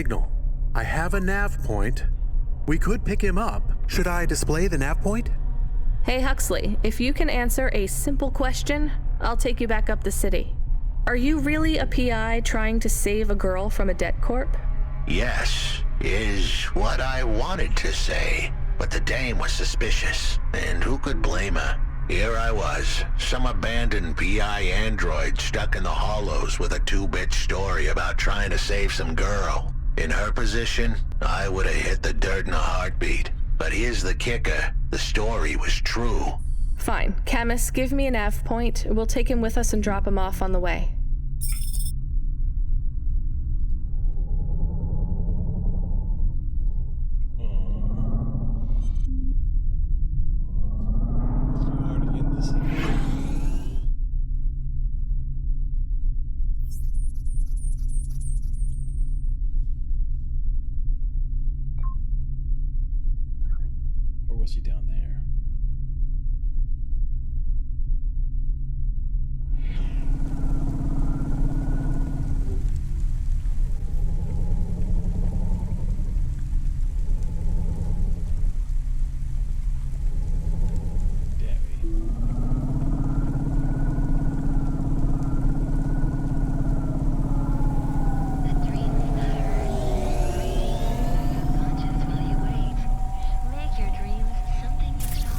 signal. I have a nav point. We could pick him up. Should I display the nav point? Hey Huxley, if you can answer a simple question, I'll take you back up the city. Are you really a PI trying to save a girl from a debt corp? Yes, is what I wanted to say. But the dame was suspicious, and who could blame her? Here I was, some abandoned PI android stuck in the hollows with a 2-bit story about trying to save some girl. In her position, I would have hit the dirt in a heartbeat. But here's the kicker, the story was true. Fine. Camus, give me a nav point. We'll take him with us and drop him off on the way. Or was he down there? Make your dreams something extraordinary.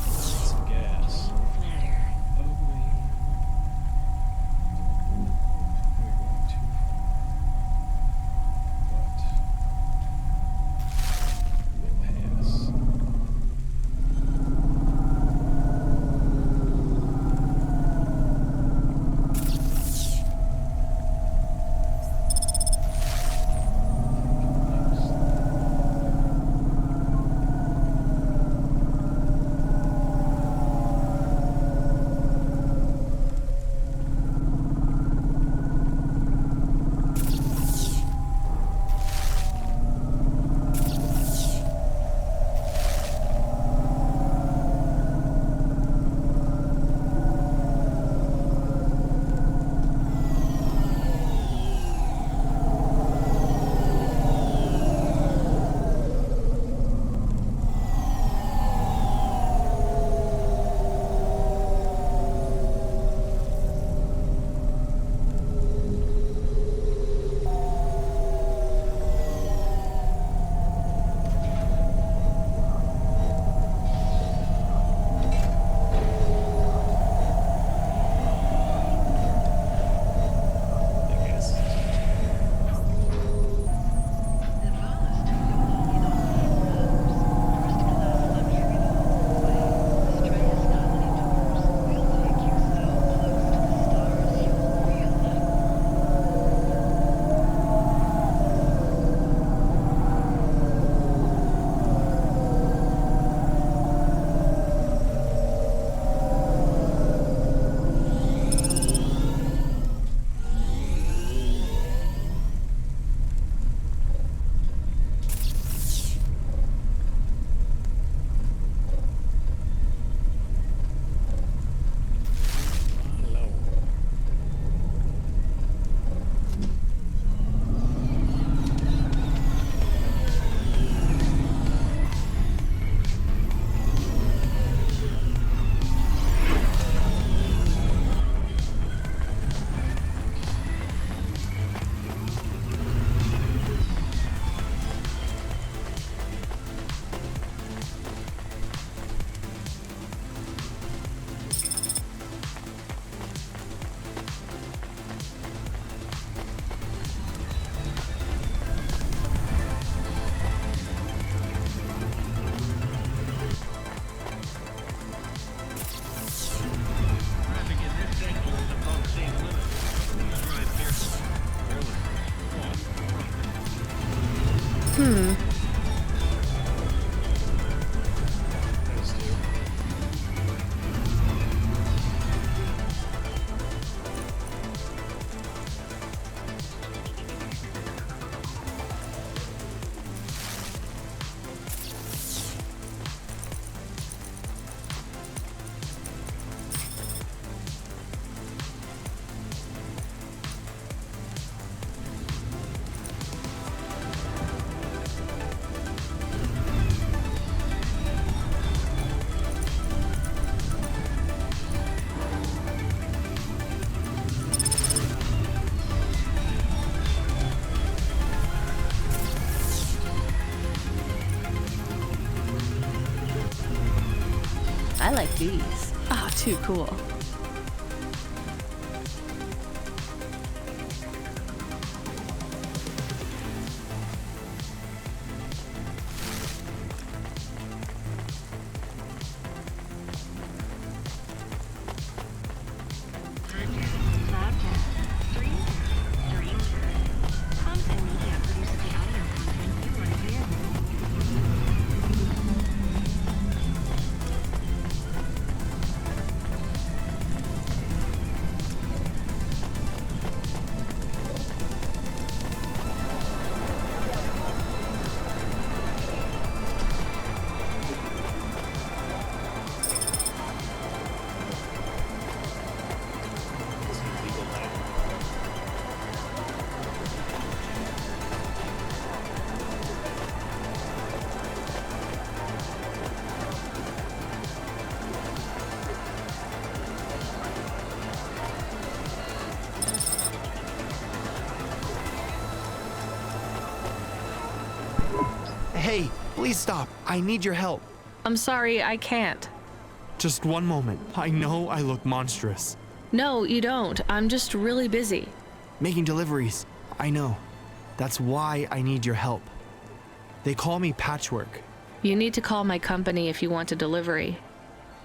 like these. Oh, too cool. Hey, please stop. I need your help. I'm sorry, I can't. Just one moment. I know I look monstrous. No, you don't. I'm just really busy. Making deliveries. I know. That's why I need your help. They call me Patchwork. You need to call my company if you want a delivery.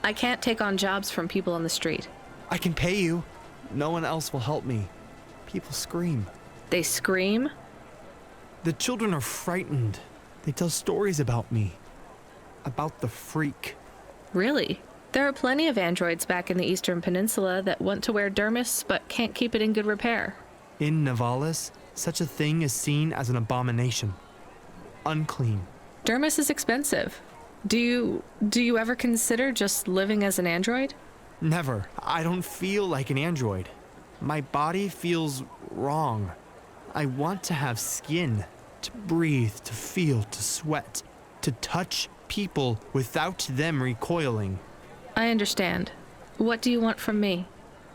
I can't take on jobs from people on the street. I can pay you. No one else will help me. People scream. They scream? The children are frightened. They tell stories about me. About the freak. Really? There are plenty of androids back in the Eastern Peninsula that want to wear dermis but can't keep it in good repair. In Navalis, such a thing is seen as an abomination. Unclean. Dermis is expensive. Do you ever consider just living as an android? Never. I don't feel like an android. My body feels wrong. I want to have skin, to breathe, to feel, to sweat, to touch people without them recoiling. I understand. What do you want from me?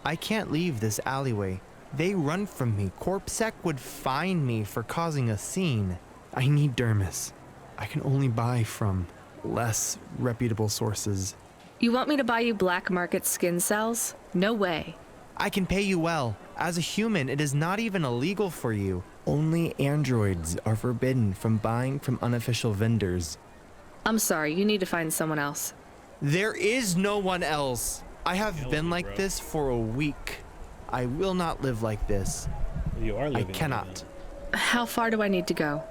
I can't leave this alleyway. They run from me. Corpsec would fine me for causing a scene. I need dermis. I can only buy from less reputable sources. You want me to buy you black market skin cells? No way. I can pay you well. As a human, it is not even illegal for you. Only androids are forbidden from buying from unofficial vendors. I'm sorry, you need to find someone else. There is no one else. I have been like this for a week. I will not live like this. You are living. I cannot. How far do I need to go?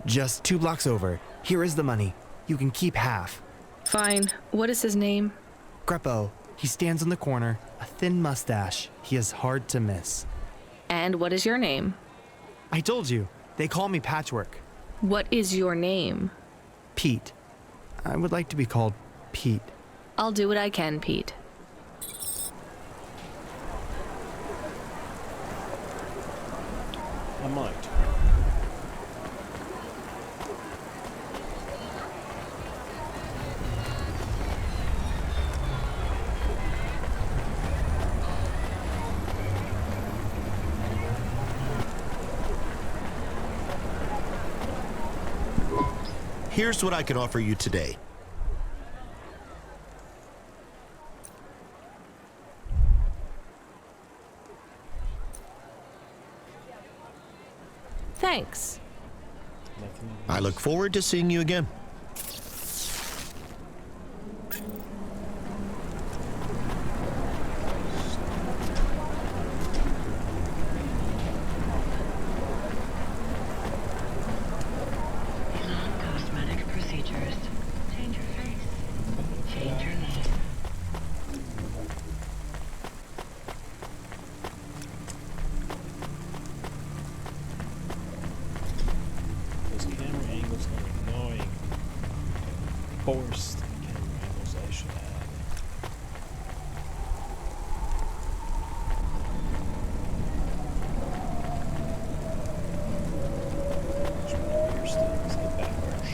Just 2 blocks over. Here is the money. You can keep half. Fine. What is his name? Greppo. He stands in the corner, a thin mustache. He is hard to miss. And what is your name? I told you. They call me Patchwork. What is your name? Pete. I would like to be called Pete. I'll do what I can, Pete. I might. Here's what I can offer you today. Thanks. I look forward to seeing you again. Cosmetic procedures. Change your face. Change your name. Those camera angles are annoying. Forced camera angles I should have. Which one of your things get that first?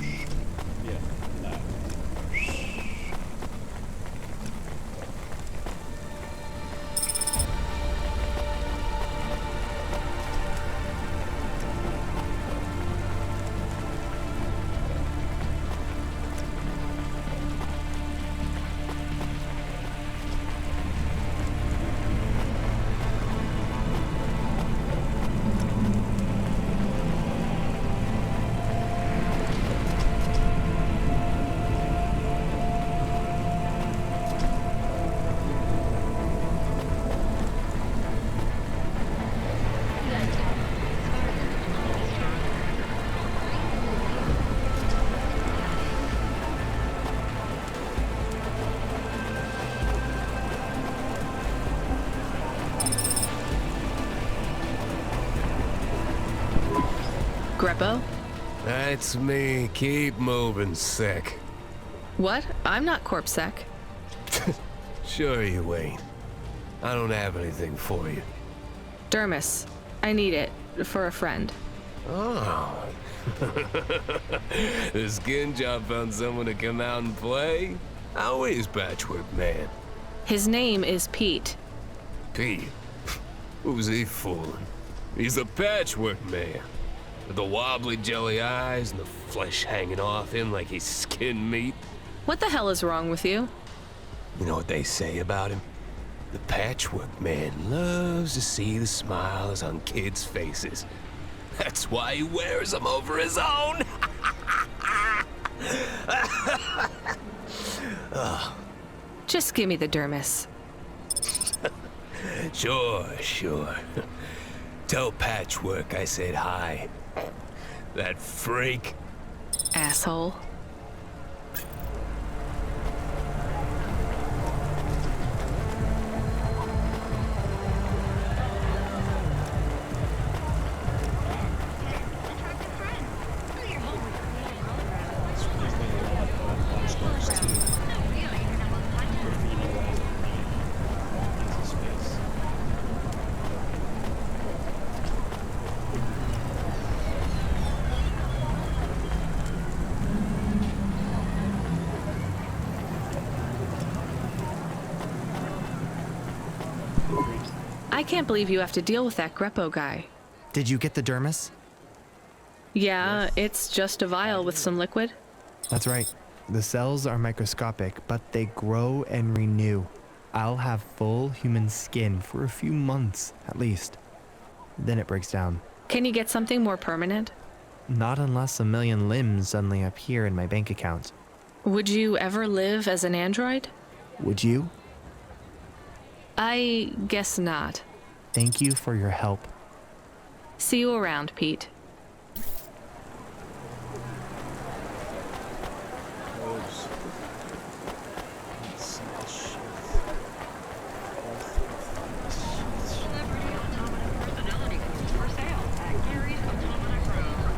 Yes. Yeah, that. Grepo? That's me. Keep moving, sick. What? I'm not corpsec. Sure you ain't. I don't have anything for you. Dermis. I need it. For a friend. Oh. The skin job found someone to come out and play? How is Patchwork Man? His name is Pete. Pete? Who's he fooling? He's the Patchwork Man. With the wobbly jelly eyes and the flesh hanging off him like he's skin meat. What the hell is wrong with you? You know what they say about him? The Patchwork Man loves to see the smiles on kids' faces. That's why he wears them over his own. Just give me the dermis. Sure. Tell Patchwork I said hi. That freak. Asshole. I can't believe you have to deal with that Grepo guy. Did you get the dermis? Yeah, it's just a vial with some liquid. That's right. The cells are microscopic, but they grow and renew. I'll have full human skin for a few months, at least. Then it breaks down. Can you get something more permanent? Not unless a million limbs suddenly appear in my bank account. Would you ever live as an android? Would you? I guess not. Thank you for your help. See you around, Pete. Celebrity automata personality course for sale at Gary's Automata Grove.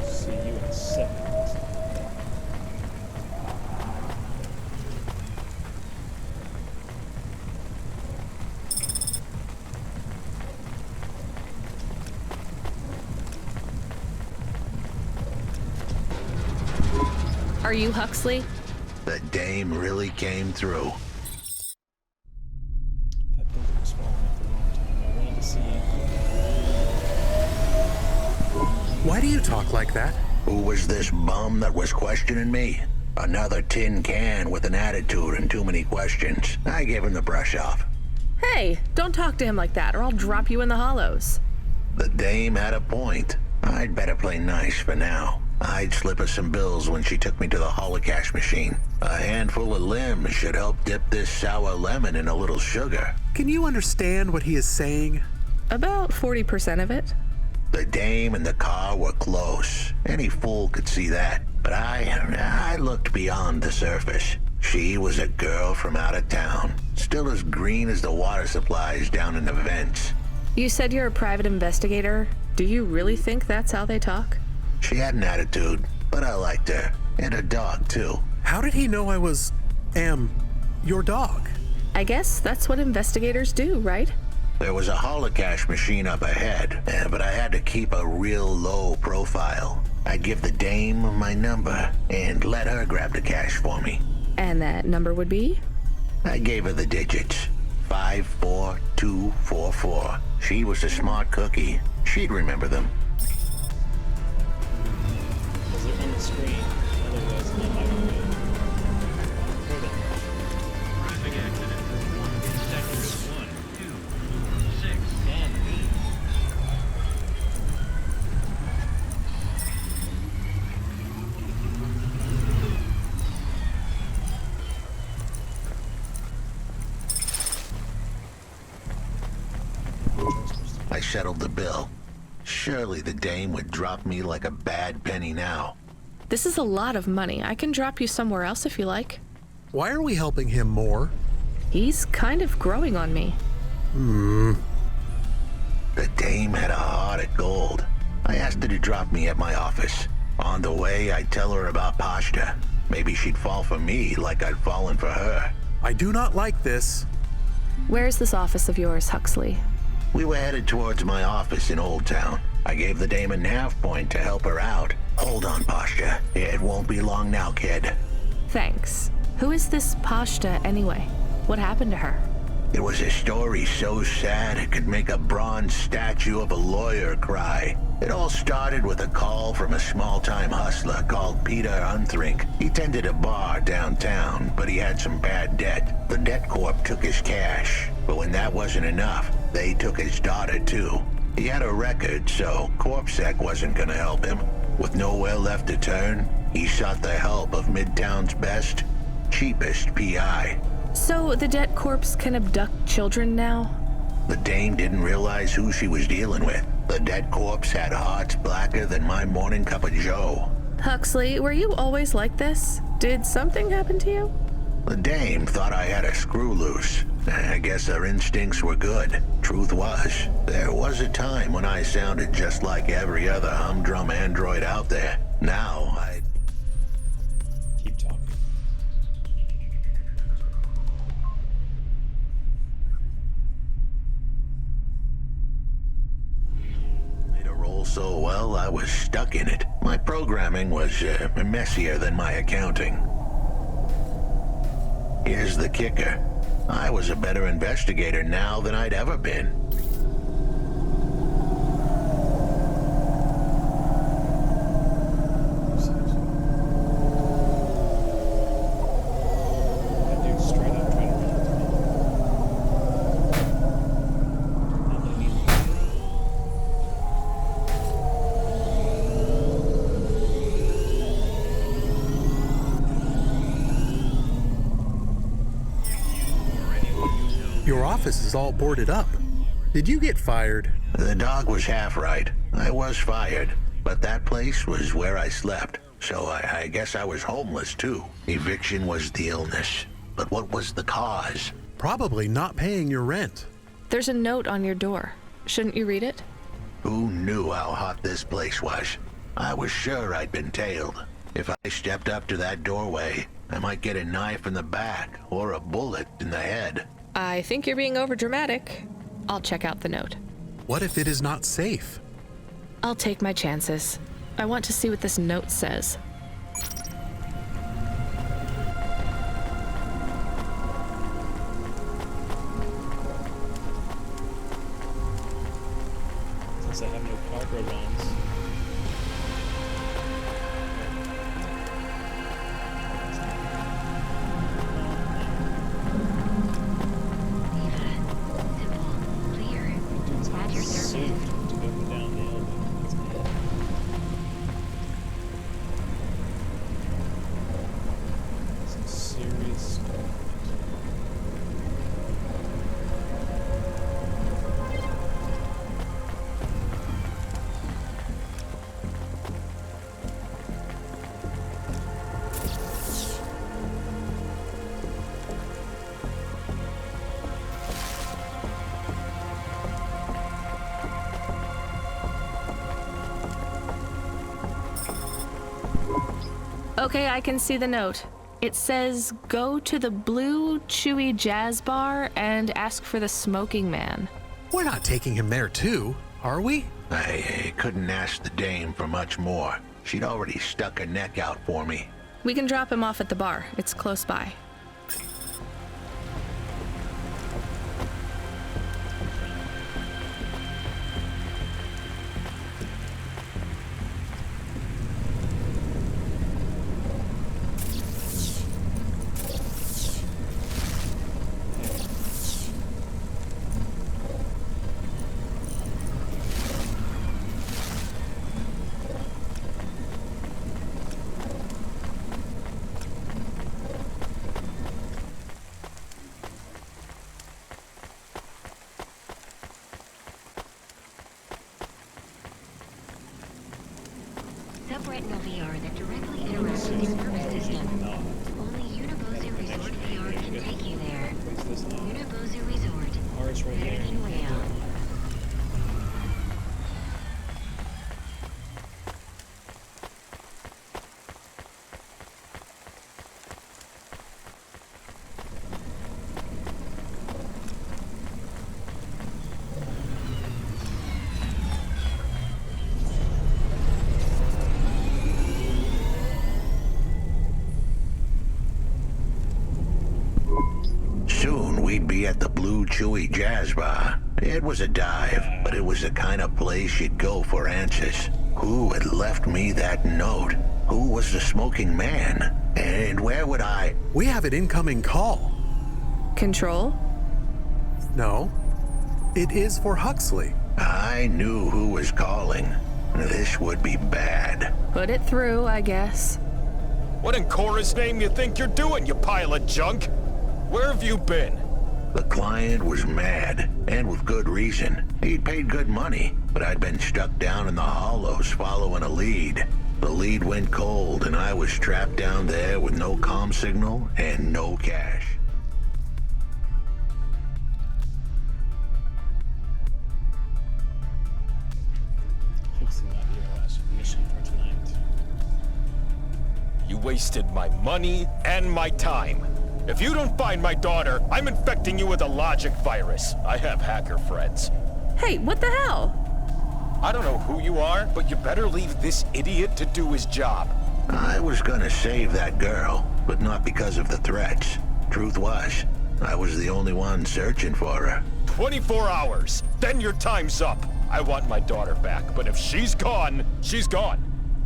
See you in a second. Are you Huxley? The dame really came through. That building was falling at the wrong time. I wanted to see it. Why do you talk like that? Who was this bum that was questioning me? Another tin can with an attitude and too many questions. I gave him the brush off. Hey, don't talk to him like that or I'll drop you in the hollows. The dame had a point. I'd better play nice for now. I'd slip her some bills when she took me to the holocaust machine. A handful of limbs should help dip this sour lemon in a little sugar. Can you understand what he is saying? About 40% of it. The dame and the car were close. Any fool could see that. But I looked beyond the surface. She was a girl from out of town, still as green as the water supplies down in the vents. You said you're a private investigator. Do you really think that's how they talk? She had an attitude, but I liked her. And her dog, too. How did he know I was, your dog? I guess that's what investigators do, right? There was a holocaust machine up ahead, but I had to keep a real low profile. I'd give the dame my number and let her grab the cash for me. And that number would be? I gave her the digits. 54244. She was a smart cookie. She'd remember them. Because they're on the screen. Otherwise, in the microwave. Hold on. Traffic accident. In sectors 1, 2, 6, and 8. settled the bill. Surely the dame would drop me like a bad penny now. This is a lot of money. I can drop you somewhere else if you like. Why are we helping him more? He's kind of growing on me. The dame had a heart of gold. I asked her to drop me at my office. On the way, I'd tell her about Pashta. Maybe she'd fall for me like I'd fallen for her. I do not like this. Where's this office of yours, Huxley? We were headed towards my office in Old Town. I gave the dame a nav point to help her out. Hold on, Pashta. It won't be long now, kid. Thanks. Who is this Pashta anyway? What happened to her? It was a story so sad it could make a bronze statue of a lawyer cry. It all started with a call from a small-time hustler called Peter Unthrink. He tended a bar downtown, but he had some bad debt. The debt corp took his cash, but when that wasn't enough, they took his daughter too. He had a record, so CorpSec wasn't gonna help him. With nowhere left to turn, he sought the help of Midtown's best, cheapest PI. So the debt corpse can abduct children now? The dame didn't realize who she was dealing with. The dead corpse had hearts blacker than my morning cup of joe. Huxley, were you always like this? Did something happen to you? The dame thought I had a screw loose. I guess her instincts were good. Truth was, there was a time when I sounded just like every other humdrum android out there. Now, I... Keep talking. made a roll so well I was stuck in it. My programming was messier than my accounting. Here's the kicker. I was a better investigator now than I'd ever been. That dude straight up tried to run into me. Not letting me leave. Your office is all boarded up. Did you get fired? The dog was half right. I was fired, but that place was where I slept. So I guess I was homeless too. Eviction was the illness. But what was the cause? Probably not paying your rent. There's a note on your door. Shouldn't you read it? Who knew how hot this place was? I was sure I'd been tailed. If I stepped up to that doorway, I might get a knife in the back or a bullet in the head. I think you're being overdramatic. I'll check out the note. What if it is not safe? I'll take my chances. I want to see what this note says. Since I have no cargo runs. Suit to go down the elevator. Some serious stuff. Okay, I can see the note. It says, go to the Blue Chewy Jazz Bar and ask for the smoking man. We're not taking him there too, are we? I couldn't ask the dame for much more. She'd already stuck her neck out for me. We can drop him off at the bar. It's close by. retinal VR that directly interacts with your nervous system. Only Unibozu Resort VR can take you there. Unibozu Resort. Ours right there. Learning well. Soon we'd be at the Blue Chewy Jazz Bar. It was a dive, but it was the kind of place you'd go for answers. Who had left me that note? Who was the smoking man? And where would I... We have an incoming call. Control? No, it is for Huxley. I knew who was calling. This would be bad. Put it through, I guess. What in Cora's name you think you're doing, you pile of junk? Where have you been? The client was mad, and with good reason. He'd paid good money, but I'd been stuck down in the hollows following a lead. The lead went cold, and I was trapped down there with no comm signal and no cash. Fixing that be our last mission for tonight. You wasted my money and my time. If you don't find my daughter, I'm infecting you with a logic virus. I have hacker friends. Hey, what the hell? I don't know who you are, but you better leave this idiot to do his job. I was gonna save that girl, but not because of the threats. Truth was, I was the only one searching for her. 24 hours, then your time's up. I want my daughter back, but if she's gone, she's gone.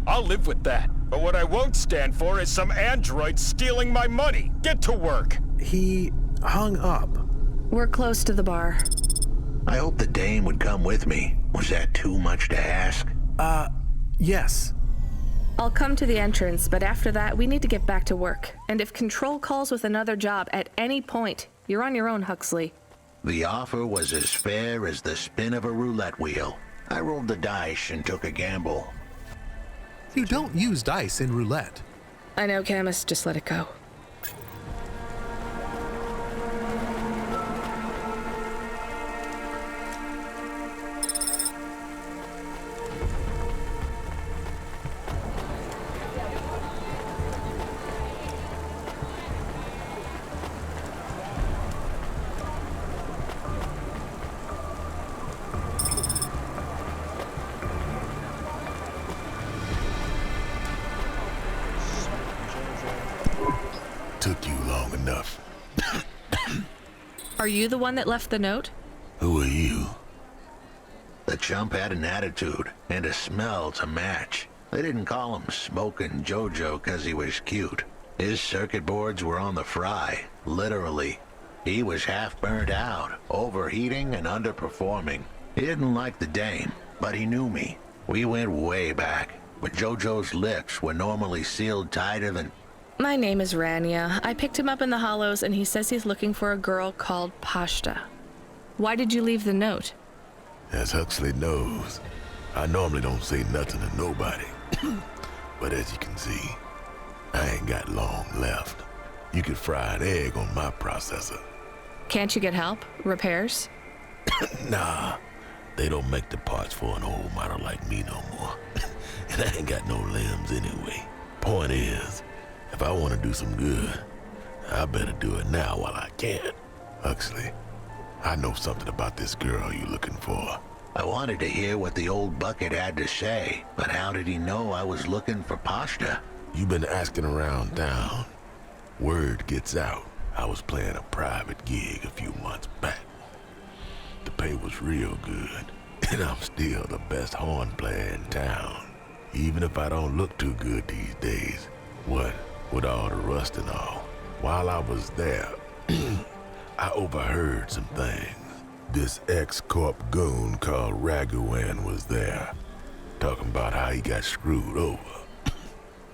I'll live with that. But what I won't stand for is some android stealing my money. Get to work. He hung up. We're close to the bar. I hoped the dame would come with me. Was that too much to ask? Yes. I'll come to the entrance, but after that, we need to get back to work. And if Control calls with another job at any point, you're on your own, Huxley. The offer was as fair as the spin of a roulette wheel. I rolled the dice and took a gamble. You don't use dice in roulette. I know, Camus, just let it go. Took you long enough. Are you the one that left the note? Who are you? The chump had an attitude and a smell to match. They didn't call him Smokin' Jojo 'cause he was cute. His circuit boards were on the fry, literally. He was half burnt out, overheating and underperforming. He didn't like the dame, but he knew me. We went way back, but Jojo's lips were normally sealed tighter than... My name is Rania. I picked him up in the hollows, and he says he's looking for a girl called Pashta. Why did you leave the note? As Huxley knows, I normally don't say nothing to nobody. But as you can see, I ain't got long left. You could fry an egg on my processor. Can't you get help? Repairs? Nah, they don't make the parts for an old model like me no more. And I ain't got no limbs anyway. Point is, if I want to do some good, I better do it now while I can. Huxley, I know something about this girl you're looking for. I wanted to hear what the old bucket had to say, but how did he know I was looking for Pashta? You've been asking around town. Word gets out. I was playing a private gig a few months back. The pay was real good, and I'm still the best horn player in town. Even if I don't look too good these days. What with all the rust and all. While I was there, I overheard some things. This ex-corp goon called Raguan was there, talking about how he got screwed over.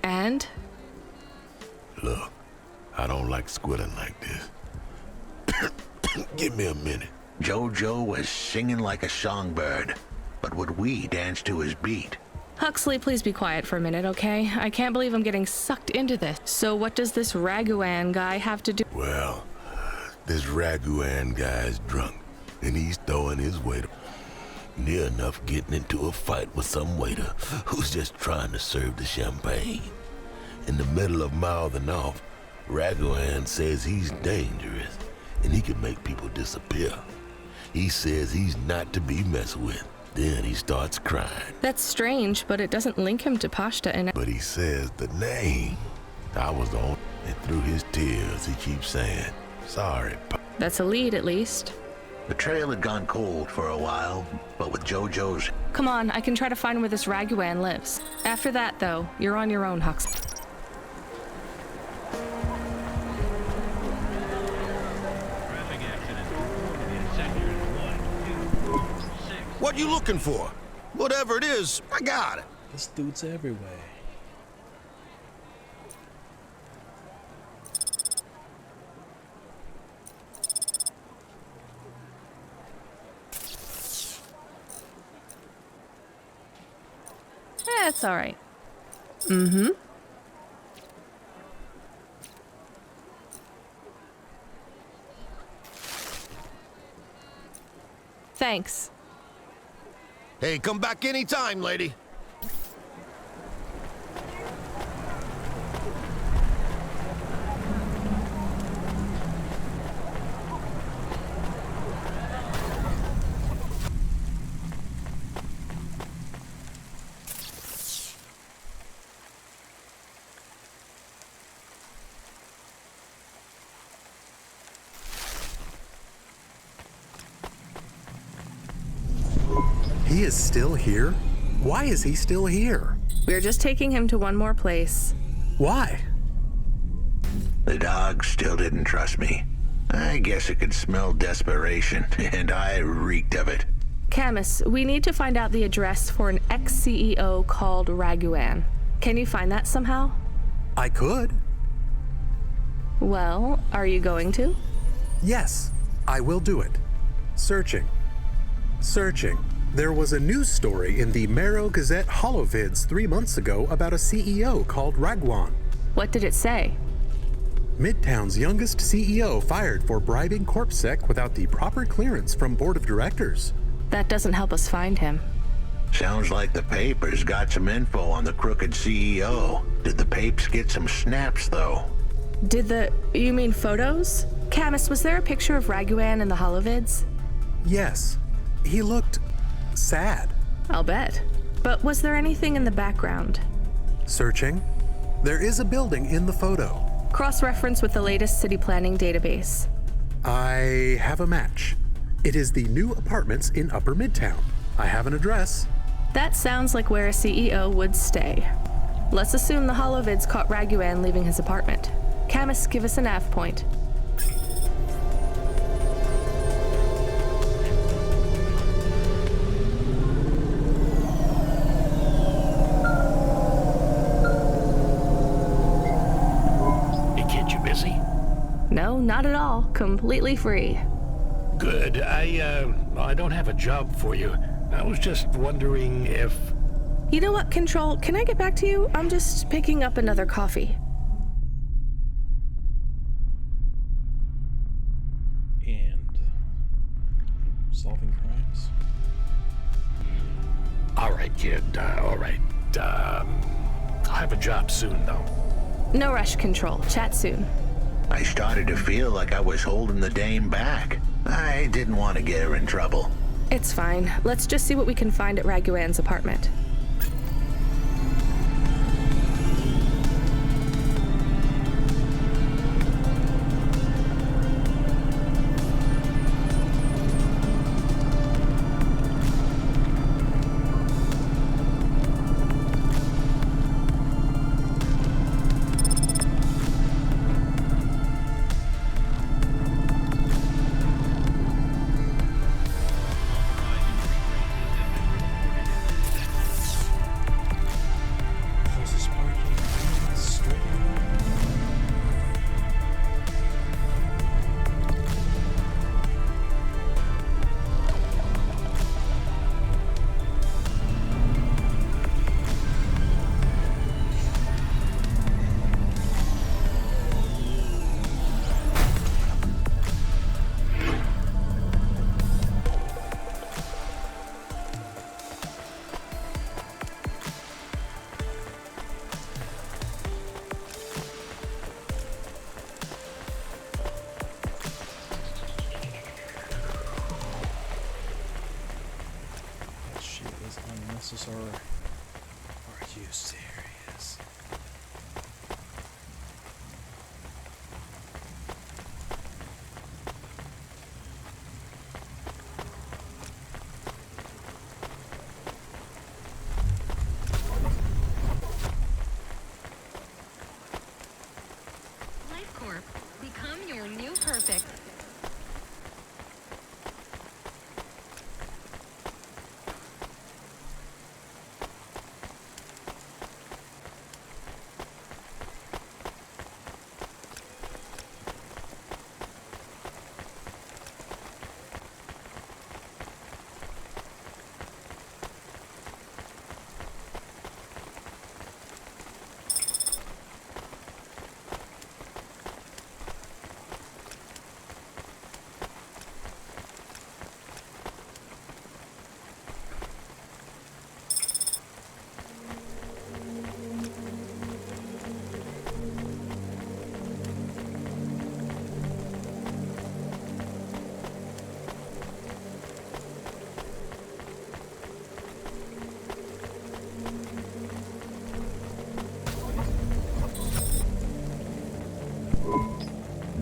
And? Look, I don't like squilling like this. Give me a minute. Jojo was singing like a songbird, but would we dance to his beat? Huxley, please be quiet for a minute, okay? I can't believe I'm getting sucked into this. So what does this Raguan guy have to do? Well, this Raguan guy's drunk, and he's throwing his weight near enough getting into a fight with some waiter who's just trying to serve the champagne. In the middle of mouthing off, Raguan says he's dangerous, and he can make people disappear. He says he's not to be messed with. Then he starts crying. That's strange, but it doesn't link him to Pashta and... But he says the name. I was the only... And through his tears, he keeps saying, sorry, That's a lead, at least. The trail had gone cold for a while, but with JoJo's... Come on, I can try to find where this Raguan lives. After that, though, you're on your own, Hux. Traffic accident in sectors 1, 2, 6. What you looking for? Whatever it is, I got it. This dude's everywhere. It's all right. Mm-hmm. Thanks. Hey, come back anytime, lady. He is still here? Why is he still here? We're just taking him to one more place. Why? The dog still didn't trust me. I guess it could smell desperation, and I reeked of it. Camus, we need to find out the address for an ex-CEO called Raguan. Can you find that somehow? I could. Well, are you going to? Yes, I will do it. Searching. There was a news story in the Marrow Gazette Holovids 3 months ago about a CEO called Raguan. What did it say? Midtown's youngest CEO fired for bribing CorpSec without the proper clearance from board of directors. That doesn't help us find him. Sounds like the papers got some info on the crooked CEO. Did the papes get some snaps, though? You mean photos? Camus, was there a picture of Raguan in the Holovids? Yes. He looked sad. I'll bet. But was there anything in the background? Searching. There is a building in the photo. Cross-reference with the latest city planning database. I have a match. It is the new apartments in Upper Midtown. I have an address. That sounds like where a CEO would stay. Let's assume the Holovids caught Raguan leaving his apartment. Camus, give us a nav point. No, not at all. Completely free. Good. I don't have a job for you. I was just wondering if... You know what, Control? Can I get back to you? I'm just picking up another coffee. And solving crimes. All right, kid. All right. I'll have a job soon, though. No rush, Control. Chat soon. I started to feel like I was holding the dame back. I didn't want to get her in trouble. It's fine. Let's just see what we can find at Raguan's apartment.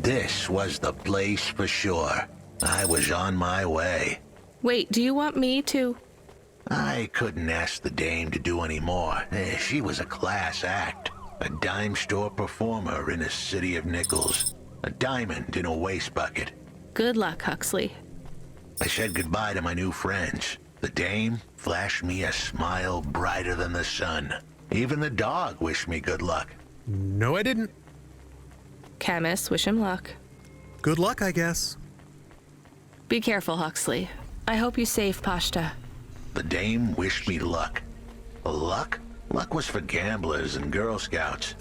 This was the place for sure. I was on my way. Wait, do you want me to? I couldn't ask the dame to do any more. She was a class act. A dime store performer in a city of nickels. A diamond in a waste bucket. Good luck, Huxley. I said goodbye to my new friends. The dame flashed me a smile brighter than the sun. Even the dog wished me good luck. No, I didn't. Camus, wish him luck. Good luck, I guess. Be careful, Huxley. I hope you save Pashta. The dame wished me luck. Luck? Luck was for gamblers and Girl Scouts.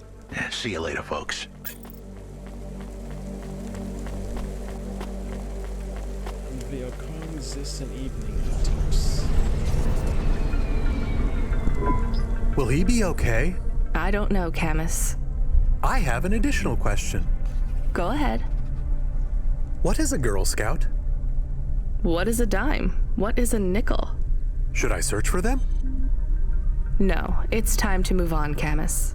See you later, folks. We are calling this an evening talks. Will he be okay? I don't know, Camus. I have an additional question. Go ahead. What is a Girl Scout? What is a dime? What is a nickel? Should I search for them? No, it's time to move on, Camus.